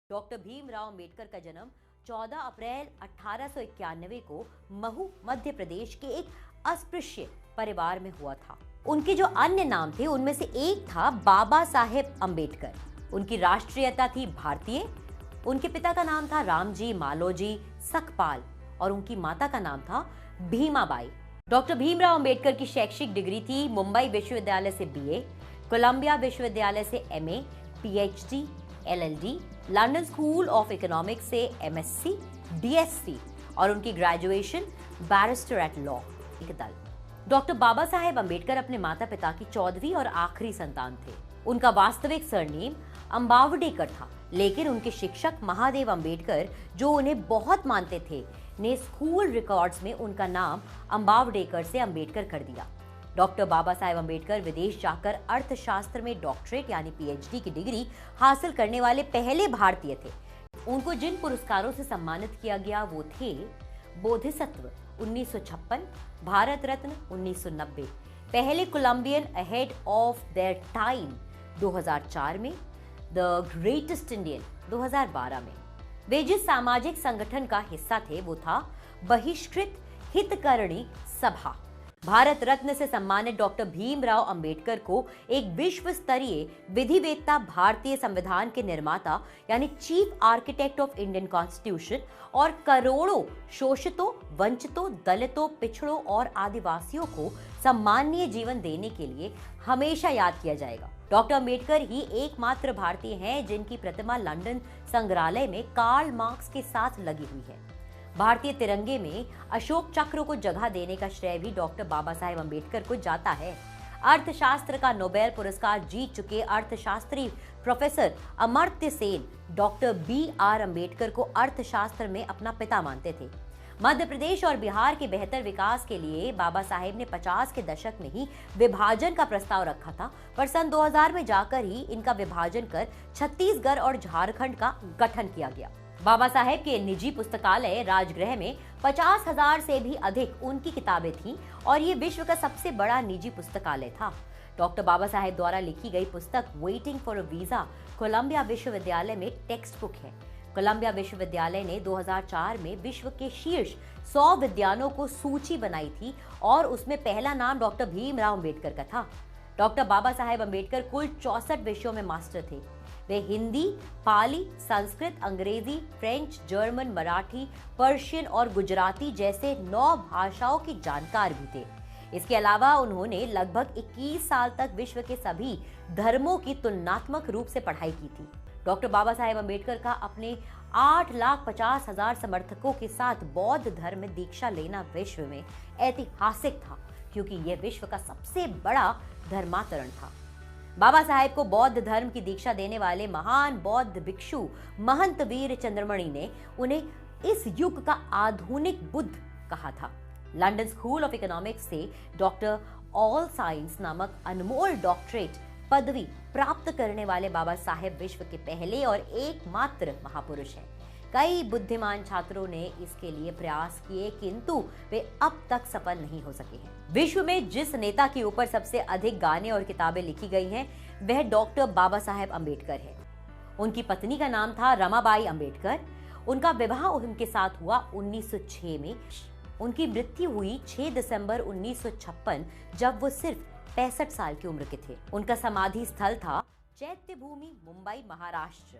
Doctor Bhimrao Ambedkar का जन्म 14 अप्रैल 1891 को महू मध्य प्रदेश के एक अस्पृश्य परिवार में हुआ था। उनके जो अन्य नाम थे उनमें से एक था बाबा साहेब अंबेडकर। उनकी राष्ट्रीयता थी भारतीय। उनके पिता का नाम था रामजी मालोजी सकपाल और उनकी माता का नाम था भीमाबाई। डॉक्टर भीमराव अंबेडकर की शैक्षिक डिग्री थी मुंबई विश्वविद्यालय से बीए, कोलंबिया विश्वविद्यालय से MA, PhD, LLD, London school of economics से एमएससी, डीएससी और उनकी graduation barrister at law. Doctor Baba Saheb Ambedkar अपने माता पिता की 14वीं और आखिरी संतान थे। उनका वास्तविक सरनेम अंबावडेकर था, लेकिन उनके शिक्षक महादेव अंबेडकर, जो उन्हें बहुत मानते थे, ने स्कूल रिकॉर्ड्स में उनका नाम अंबावडेकर से अंबेडकर कर दिया। डॉक्टर बाबा साहेब अंबेडकर विदेश जाकर अर्थशास्त्र में डॉक्टरेट यानी पीएचडी की डिग्री हासिल करने वाले पहले भारतीय थे। उनको जिन पुरस्कारों से सम्मानित किया गया वो थे बोधिसत्व 1956, भारत रत्न 1990, पहले Columbian ahead of their time 2004 में, द ग्रेटेस्ट इंडियन 2012 में। वे जिस सामाजिक संगठन का हिस्सा थे वो था बहिष्कृत हितकरणी सभा। भारत रत्न से सम्मानित डॉक्टर भीमराव अंबेडकर को एक विश्व स्तरीय विधिवेत्ता, भारतीय संविधान के निर्माता यानी chief architect of Indian constitution और करोड़ों शोषितों, वंचितों, दलितों, पिछड़ों और आदिवासियों को सम्माननीय जीवन देने के लिए हमेशा याद किया जाएगा। डॉक्टर अंबेडकर ही एकमात्र भारतीय हैं जिनकी प्रतिमा लंदन संग्रहालय में कार्ल मार्क्स के साथ लगी हुई है। भारतीय तिरंगे में अशोक चक्र को जगह देने का श्रेय भी डॉक्टर बाबा साहेब अंबेडकर को जाता है। अर्थशास्त्र का नोबेल पुरस्कार जीत चुके अर्थशास्त्री professor Amartya Sen doctor B R. Ambedkar को अर्थशास्त्र में अपना पिता मानते थे। मध्य प्रदेश और बिहार के बेहतर विकास के लिए बाबा साहेब ने 50 के दशक में ही विभाजन का प्रस्ताव रखा था, पर सन 2000 में जाकर ही इनका विभाजन कर छत्तीसगढ़ और झारखंड का गठन किया गया। बाबा साहेब के निजी पुस्तकालय राजगृह में 50,000 से भी अधिक उनकी किताबें थीं और ये विश्व का सबसे बड़ा निजी पुस्तकालय था। डॉक्टर बाबा साहेब द्वारा लिखी गई पुस्तक waiting for a visa Columbia विश्वविद्यालय में टेक्स्ट बुक है। कोलंबिया विश्वविद्यालय ने 2004 में विश्व के शीर्ष 100 विद्वानों को सूची बनाई थी और उसमें पहला नाम डॉक्टर भीमराव अंबेडकर का था। डॉक्टर बाबा साहेब अंबेडकर कुल 64 विषयों में मास्टर थे। वे हिंदी, पाली, संस्कृत, अंग्रेजी, फ्रेंच, जर्मन, मराठी, पर्शियन और गुजराती जैसे 9 भाषाओं के जानकार भी थे। इसके अलावा उन्होंने लगभग 21 साल तक विश्व के सभी धर्मों की तुलनात्मक रूप से पढ़ाई की थी। डॉक्टर बाबा साहेब अंबेडकर का अपने 8,50,000 समर्थकों के साथ बौद्ध धर्म में दीक्षा लेना विश्व में ऐतिहासिक था, क्योंकि यह विश्व का सबसे बड़ा धर्मांतरण था। बाबा साहेब को बौद्ध धर्म की दीक्षा देने वाले महान बौद्ध भिक्षु महंत वीर चंद्रमणि ने उन्हें इस युग का आधुनिक बुद्ध कहा था। लंदन स्कूल ऑफ इकोनॉमिक्स से डॉक्टर ऑल साइंस नामक अनमोल डॉक्टरेट पदवी प्राप्त करने वाले बाबा साहेब विश्व के पहले और एकमात्र महापुरुष हैं। कई बुद्धिमान छात्रों ने इसके लिए प्रयास किए, किंतु वे अब तक सफल नहीं हो सके हैं। विश्व में जिस नेता के ऊपर सबसे अधिक गाने और किताबें लिखी गई हैं, वह डॉक्टर बाबा साहेब अंबेडकर है। उनकी पत्नी का नाम था रमाबाई अंबेडकर। उनका विवाह उनके साथ हुआ 1906 में। उनकी मृत्यु हुई 6 दिसंबर 1956 जब वो सिर्फ 65 साल की उम्र के थे। उनका समाधि स्थल था चैत्य भूमि, मुंबई, महाराष्ट्र।